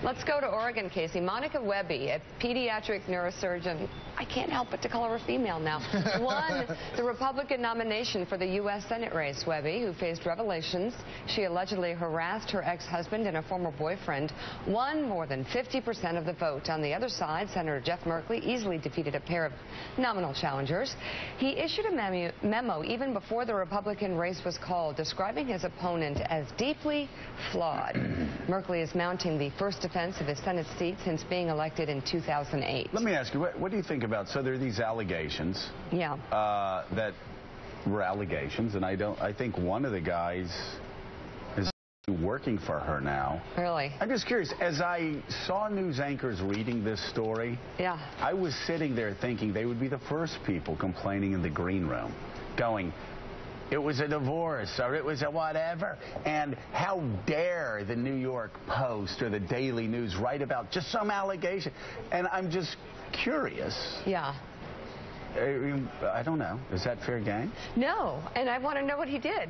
Let's go to Oregon, Casey. Monica Wehby, a pediatric neurosurgeon, I can't help but to call her a female now, won the Republican nomination for the U.S. Senate race. Wehby, who faced revelations she allegedly harassed her ex-husband and a former boyfriend, won more than 50% of the vote. On the other side, Senator Jeff Merkley easily defeated a pair of nominal challengers. He issued a memo even before the Republican race was called, describing his opponent as deeply flawed. Merkley is mounting the first defense of his Senate seat since being elected in 2008. Let me ask you, what do you think about, so there are these allegations. Yeah. That were allegations, and I think one of the guys is working for her now. Really? I'm just curious, as I saw news anchors reading this story, yeah, I was sitting there thinking they would be the first people complaining in the green room, going, it was a divorce, or it was a whatever, and how dare the New York Post or the Daily News write about just some allegation. And I'm just curious. Yeah. I don't know. Is that fair game? No, and I want to know what he did.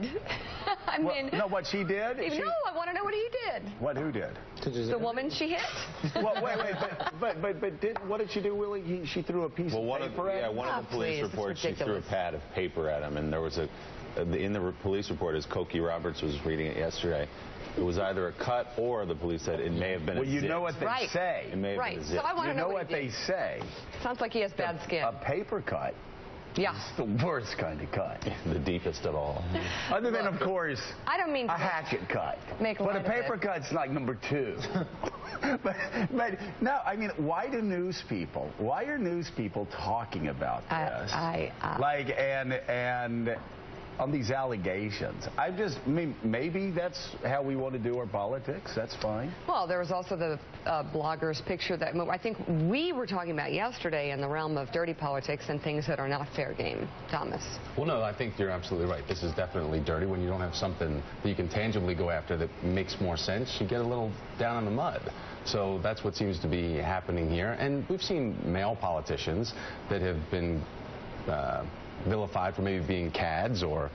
I mean... No, what she did? No, I want to know what he did. What, who did? The woman she hit. Well, wait, but what did she do, Willie? She threw a piece of paper at him? Yeah, one of the police reports, she threw a pad of paper at him, and there was in the police report, as Cokie Roberts was reading it yesterday, it was either a cut or the police said it may have been a zip. Well, you know what they say. It may have been a zip. So I want to know what they say. Sounds like he has bad skin. A paper cut. Yeah. It's the worst kind of cut. The deepest of all. Other than, of course, I don't mean a hatchet cut. But a paper cut's like number 2. but no, I mean, why are news people talking about this? And on these allegations. Maybe that's how we want to do our politics. That's fine. Well, there was also the blogger's picture that I think we were talking about yesterday in the realm of dirty politics and things that are not fair game. Thomas. Well, no, I think you're absolutely right. This is definitely dirty. When you don't have something that you can tangibly go after that makes more sense, you get a little down in the mud. So that's what seems to be happening here. And we've seen male politicians that have been vilified for maybe being cads or,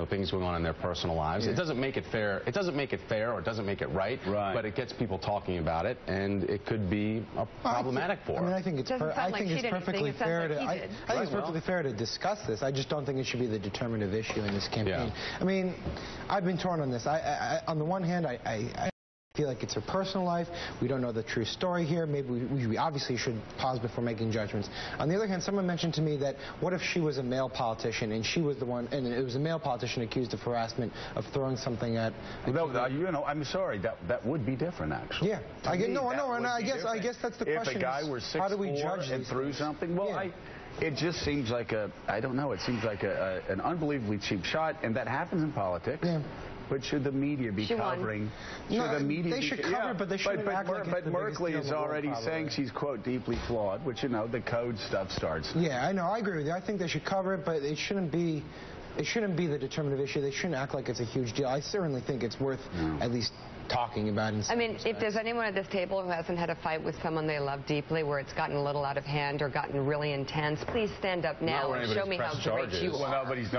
things going on in their personal lives. Yeah. It doesn't make it fair. It doesn't make it fair, or it doesn't make it right. But it gets people talking about it, and it could be problematic for. I mean, I think it's perfectly fair to. I think it's perfectly fair to discuss this. I just don't think it should be the determinative issue in this campaign. Yeah. I mean, I've been torn on this. On the one hand, I feel like it's her personal life. We don't know the true story here. Maybe we obviously should pause before making judgments. On the other hand, someone mentioned to me that what if she was a male politician and she was the one, and it was a male politician accused of harassment, of throwing something at... I'm sorry, that would be different, actually. Yeah. I guess that's the question. If a guy were 6'4" how do we judge and threw something, well, it just seems like I don't know, it seems like an unbelievably cheap shot, and that happens in politics. Yeah. But should the media be covering? They should cover, but they shouldn't act like it's the biggest deal in the world. But Merkley is already saying she's, quote, deeply flawed, which, the code stuff starts. Yeah, I know. I agree with you. I think they should cover it, but it shouldn't be the determinative issue. They shouldn't act like it's a huge deal. I certainly think it's worth at least talking about it. I mean, if there's anyone at this table who hasn't had a fight with someone they love deeply where it's gotten a little out of hand or gotten really intense, please stand up now and show me how great you are. Well, nobody's